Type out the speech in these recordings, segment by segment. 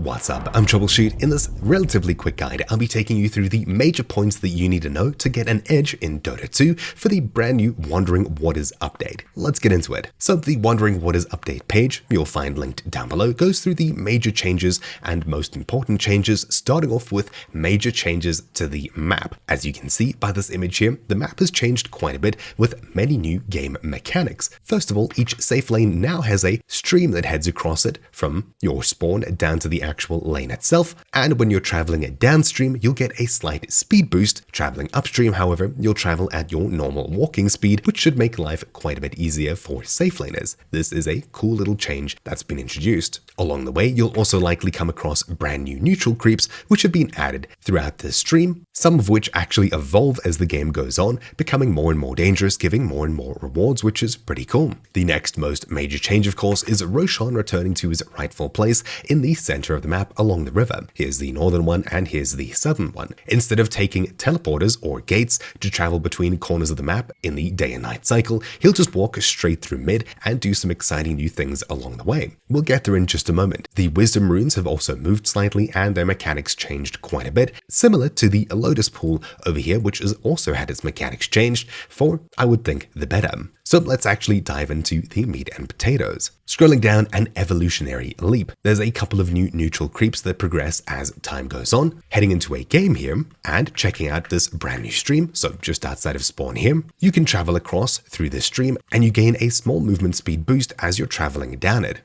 What's up? I'm Troubleshoot. In this relatively quick guide, I'll be taking you through the major points that you need to know to get an edge in Dota 2 for the brand new Wondering What Is update. Let's get into it. So the Wondering What Is update page, you'll find linked down below, goes through the major changes and most important changes, starting off with major changes to the map. As you can see by this image here, the map has changed quite a bit with many new game mechanics. First of all, each safe lane now has a stream that heads across it from your spawn down to the actual lane itself, and when you're traveling downstream, you'll get a slight speed boost. Traveling upstream, however, you'll travel at your normal walking speed, which should make life quite a bit easier for safe laners. This is a cool little change that's been introduced. Along the way, you'll also likely come across brand new neutral creeps, which have been added throughout the stream, some of which actually evolve as the game goes on, becoming more and more dangerous, giving more and more rewards, which is pretty cool. The next most major change, of course, is Roshan returning to his rightful place in the center of the map along the river. Here's the northern one and here's the southern one. Instead of taking teleporters or gates to travel between corners of the map in the day and night cycle, he'll just walk straight through mid and do some exciting new things along the way. We'll get there in just a moment. The wisdom runes have also moved slightly and their mechanics changed quite a bit, similar to the Lotus Pool over here, which has also had its mechanics changed for, I would think, the better. So let's actually dive into the meat and potatoes. Scrolling down an evolutionary leap, there's a couple of new neutral creeps that progress as time goes on. Heading into a game here and checking out this brand new stream, so just outside of spawn here, you can travel across through this stream and you gain a small movement speed boost as you're traveling down it.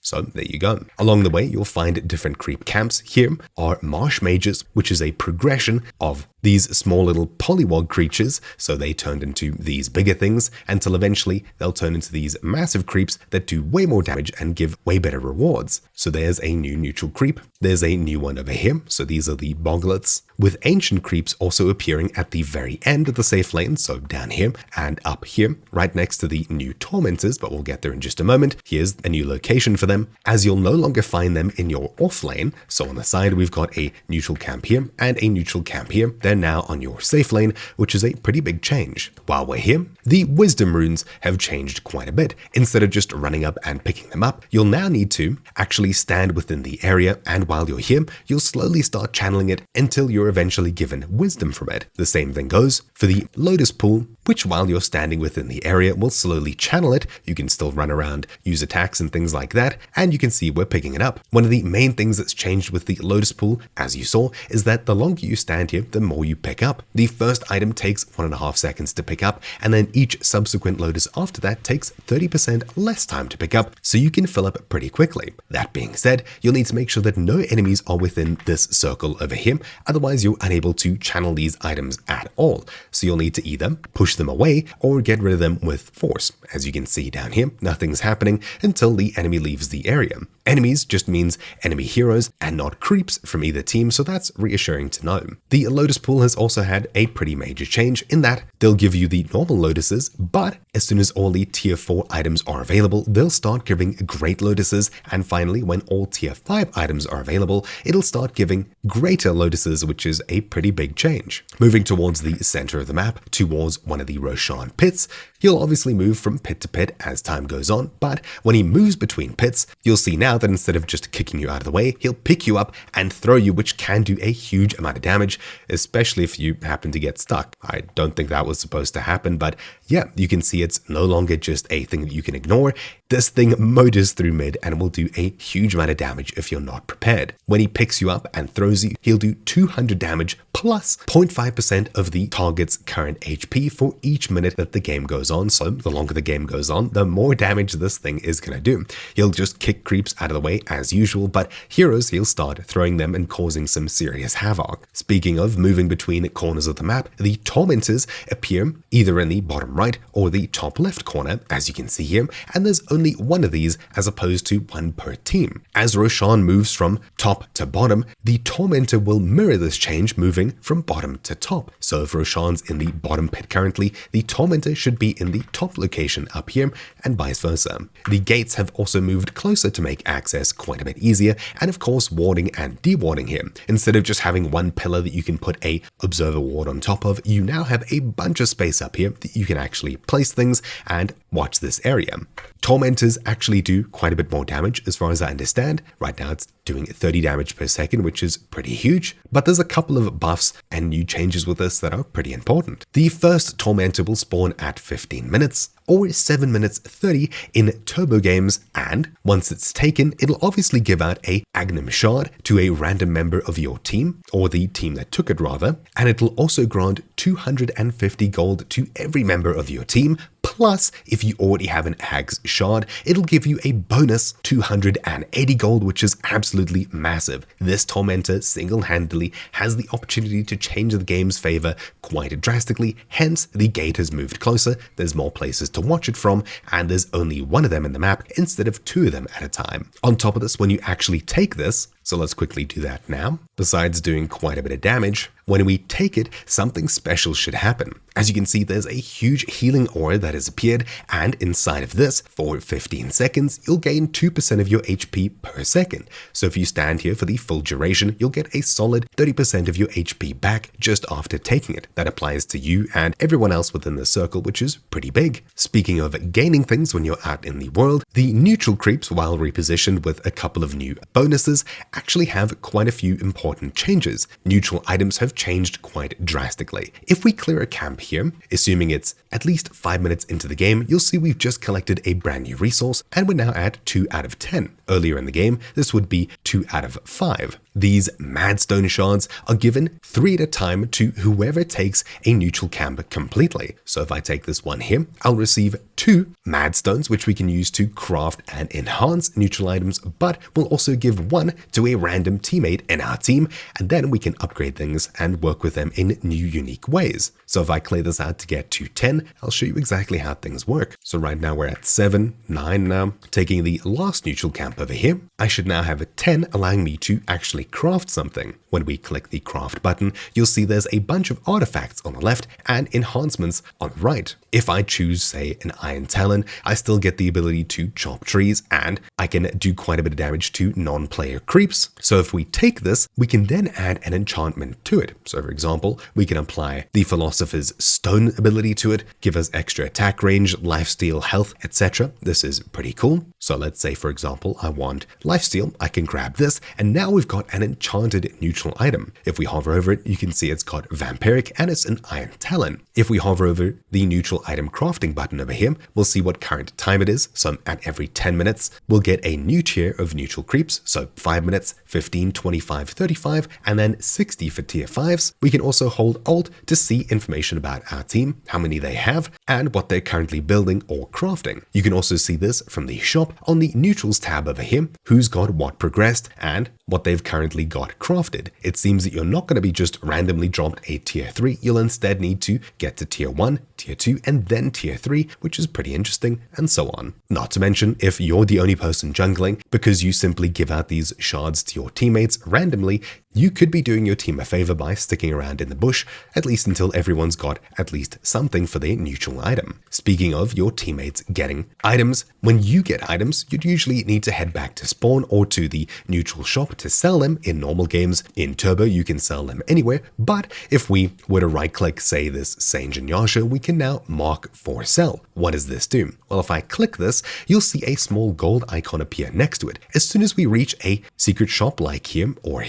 So there you go. Along the way, you'll find different creep camps. Here are marsh mages, which is a progression of these small little polywog creatures, so they turned into these bigger things until eventually they'll turn into these massive creeps that do way more damage and give way better rewards. So there's a new neutral creep. There's a new one over here, so these are the boglets, with ancient creeps also appearing at the very end of the safe lane, so down here and up here, right next to the new Tormentors, but we'll get there in just a moment. Here's a new location for them, as you'll no longer find them in your off lane. So on the side, we've got a neutral camp here and a neutral camp here. They're now on your safe lane, which is a pretty big change. While we're here, the wisdom runes have changed quite a bit. Instead of just running up and picking them up, you'll now need to actually stand within the area, and while you're here, you'll slowly start channeling it until you're eventually given wisdom from it. The same thing goes for the Lotus Pool, which while you're standing within the area will slowly channel it. You can still run around, use attacks and things like that, and you can see we're picking it up. One of the main things that's changed with the Lotus Pool, as you saw, is that the longer you stand here, the more you pick up. The first item takes 1.5 seconds to pick up, and then each subsequent Lotus after that takes 30% less time to pick up, so you can fill up pretty quickly. That being said, you'll need to make sure that no enemies are within this circle over here, otherwise you're unable to channel these items at all. So you'll need to either push them away or get rid of them with force. As you can see down here, nothing's happening until the enemy leaves the area. Enemies just means enemy heroes and not creeps from either team, so that's reassuring to know. The Lotus Pool has also had a pretty major change in that they'll give you the normal Lotuses, but as soon as all the tier 4 items are available, they'll start giving great Lotuses, and finally when all tier 5 items are available, it'll start giving greater Lotuses, which is a pretty big change. Moving towards the center of the map, towards one of the Roshan pits, he'll obviously move from pit to pit as time goes on, but when he moves between pits, you'll see now that instead of just kicking you out of the way, he'll pick you up and throw you, which can do a huge amount of damage, especially if you happen to get stuck. I don't think that was supposed to happen, but yeah, you can see it's no longer just a thing that you can ignore. This thing motors through mid and will do a huge amount of damage if you're not prepared. When he picks you up and throws you, he'll do 200 damage plus 0.5% of the target's current HP for each minute that the game goes on. So the longer the game goes on, the more damage this thing is going to do. He'll just kick creeps out of the way as usual, but heroes, he'll start throwing them and causing some serious havoc. Speaking of moving between corners of the map, the Tormentors appear either in the bottom right or the top left corner, as you can see here, and there's only one of these as opposed to one per team. As Roshan moves from top to bottom, the Tormentor will mirror this change, moving from bottom to top. So if Roshan's in the bottom pit currently, the Tormentor should be in the top location up here, and vice versa. The gates have also moved closer to make access quite a bit easier, and of course warding and dewarding here. Instead of just having one pillar that you can put a observer ward on top of, you now have a bunch of space up here that you can actually place things and watch this area. Tormentors actually do quite a bit more damage as far as I understand. Right now it's doing 30 damage per second, which is pretty huge, but there's a couple of buffs and new changes with this that are pretty important. The first Tormentor will spawn at 15 minutes, or 7 minutes 30 in turbo games, and once it's taken, it'll obviously give out a Agnum Shard to a random member of your team, or the team that took it rather, and it'll also grant 250 gold to every member of your team. Plus, if you already have an Ag's Shard, it'll give you a bonus 280 gold, which is absolutely massive. This Tormentor single-handedly has the opportunity to change the game's favor quite drastically, hence the gate has moved closer, there's more places to watch it from, and there's only one of them in the map instead of two of them at a time. On top of this, when you actually take this, so let's quickly do that now. Besides doing quite a bit of damage, when we take it, something special should happen. As you can see, there's a huge healing aura that has appeared, and inside of this, for 15 seconds, you'll gain 2% of your HP per second. So if you stand here for the full duration, you'll get a solid 30% of your HP back just after taking it. That applies to you and everyone else within the circle, which is pretty big. Speaking of gaining things when you're out in the world, the neutral creeps, while repositioned with a couple of new bonuses, actually have quite a few important changes. Neutral items have changed quite drastically. If we clear a camp here, assuming it's at least 5 minutes into the game, you'll see we've just collected a brand new resource and we're now at 2 out of 10. Earlier in the game, this would be 2 out of 5. These Madstone Shards are given 3 at a time to whoever takes a neutral camp completely. So if I take this one here, I'll receive 2 Madstones, which we can use to craft and enhance neutral items, but we'll also give 1 to a random teammate in our team, and then we can upgrade things and work with them in new unique ways. So if I clear this out to get to 10, I'll show you exactly how things work. So right now we're at 7, 9 now. Taking the last neutral camp over here, I should now have a 10, allowing me to actually craft something. When we click the craft button, you'll see there's a bunch of artifacts on the left and enhancements on the right. If I choose, say, an Iron Talon, I still get the ability to chop trees, and I can do quite a bit of damage to non-player creeps. So if we take this, we can then add an enchantment to it. So for example, we can apply the Philosopher's Stone ability to it, give us extra attack range, lifesteal, health, etc. This is pretty cool. So let's say, for example, I want lifesteal. I can grab this, and now we've got an enchanted neutral item. If we hover over it, you can see it's got Vampiric and it's an Iron Talon. If we hover over the neutral item crafting button over here, we'll see what current time it is. So at every 10 minutes, we'll get a new tier of neutral creeps. So 5 minutes, 15, 25, 35, and then 60 for tier 5s. We can also hold Alt to see information about our team, how many they have, and what they're currently building or crafting. You can also see this from the shop on the neutrals tab over here, who's got what progressed and what they've currently got crafted. It seems that you're not going to be just randomly dropped a tier 3, you'll instead need to get to tier 1, tier 2, and then tier 3, which is pretty interesting, and so on. Not to mention, if you're the only person jungling, because you simply give out these shards to your teammates randomly, you could be doing your team a favor by sticking around in the bush, at least until everyone's got at least something for their neutral item. Speaking of your teammates getting items, when you get items, you'd usually need to head back to spawn or to the neutral shop to sell them in normal games. In Turbo, you can sell them anywhere, but if we were to right-click, say, this Sage and Yasha, we can now mark for sell. What does this do? Well, if I click this, you'll see a small gold icon appear next to it. As soon as we reach a secret shop like him, or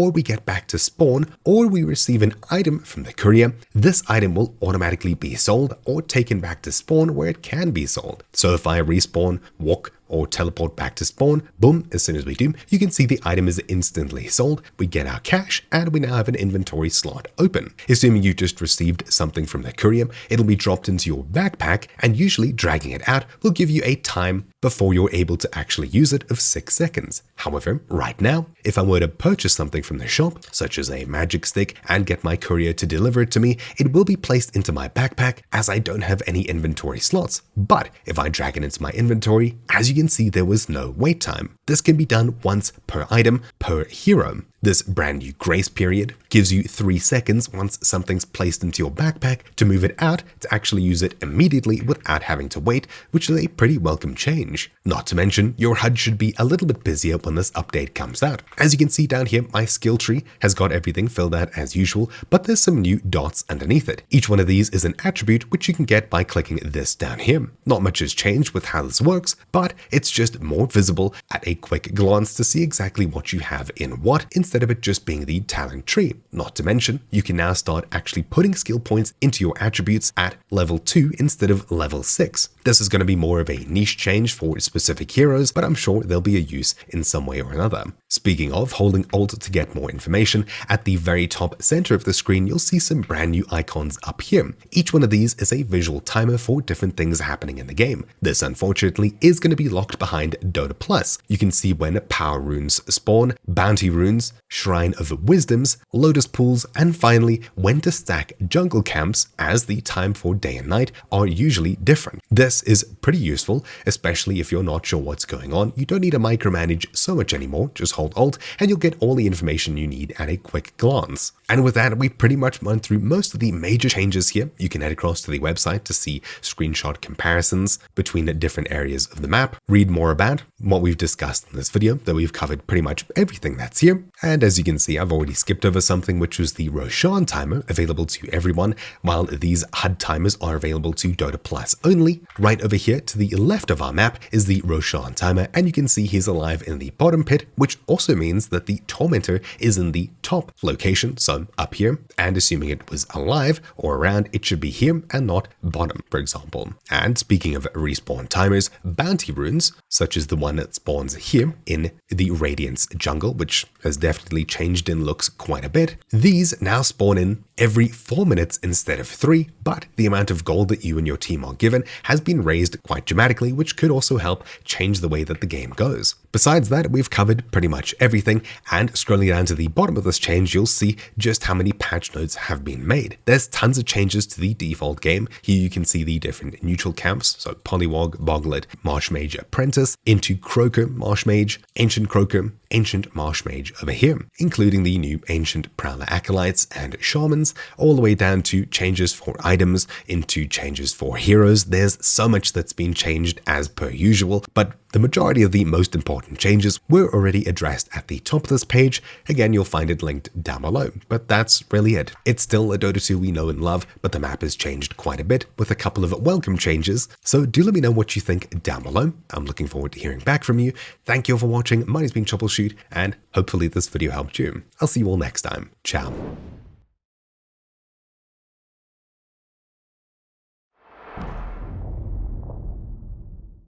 we get back to spawn, or we receive an item from the courier, this item will automatically be sold or taken back to spawn where it can be sold. So if I respawn, walk, or teleport back to spawn, boom, as soon as we do, you can see the item is instantly sold, we get our cash, and we now have an inventory slot open. Assuming you just received something from the courier, it'll be dropped into your backpack, and usually dragging it out will give you a time before you're able to actually use it of 6 seconds. However, right now, if I were to purchase something from the shop, such as a magic stick, and get my courier to deliver it to me, it will be placed into my backpack as I don't have any inventory slots. But if I drag it into my inventory, as you can see, there was no wait time. This can be done once per item per hero. This brand new grace period gives you 3 seconds once something's placed into your backpack to move it out to actually use it immediately without having to wait, which is a pretty welcome change. Not to mention, your HUD should be a little bit busier when this update comes out. As you can see down here, my skill tree has got everything filled out as usual, but there's some new dots underneath it. Each one of these is an attribute which you can get by clicking this down here. Not much has changed with how this works, but it's just more visible at a quick glance to see exactly what you have in what, instead of it just being the talent tree. Not to mention, you can now start actually putting skill points into your attributes at level 2 instead of level 6. This is going to be more of a niche change for specific heroes, but I'm sure there'll be a use in some way or another. Speaking of holding Alt to get more information, at the very top center of the screen, you'll see some brand new icons up here. Each one of these is a visual timer for different things happening in the game. This, unfortunately, is going to be locked behind Dota Plus. You can see when power runes spawn, bounty runes, shrine of wisdoms, lotus pools, and finally when to stack jungle camps, as the time for day and night are usually different. This is pretty useful, especially if you're not sure what's going on. You don't need to micromanage so much anymore. Just hold Alt and you'll get all the information you need at a quick glance. And with that, we pretty much run through most of the major changes here. You can head across to the website to see screenshot comparisons between different areas of the map, read more about what we've discussed in this video, though we've covered pretty much everything that's here. And as you can see, I've already skipped over something, which was the Roshan timer, available to everyone, while these HUD timers are available to Dota Plus only. Right over here to the left of our map is the Roshan timer, and you can see he's alive in the bottom pit, which also means that the Tormentor is in the top location, so up here, and assuming it was alive or around, it should be here and not bottom, for example. And speaking of respawn timers, bounty runes, such as the one that spawns here in the Radiance jungle, which has definitely changed in looks quite a bit, these now spawn in every 4 minutes instead of 3, but the amount of gold that you and your team are given has been raised quite dramatically, which could also help change the way that the game goes. Besides that, we've covered pretty much everything, and scrolling down to the bottom of this change, you'll see just how many patch notes have been made. There's tons of changes to the default game. Here you can see the different neutral camps, so Polywog, Boglet, Marshmage Apprentice, into Croaker, Marshmage, Ancient Croaker, Ancient Marshmage over here, including the new Ancient Prowler Acolytes and Shamans, all the way down to changes for items, into changes for heroes. There's so much that's been changed as per usual, but the majority of the most important changes were already addressed at the top of this page. Again, you'll find it linked down below, but that's really it. It's still a Dota 2 we know and love, but the map has changed quite a bit with a couple of welcome changes, so do let me know what you think down below. I'm looking forward to hearing back from you. Thank you all for watching. My name's been Troubleshoot, and hopefully this video helped you. I'll see you all next time. Ciao.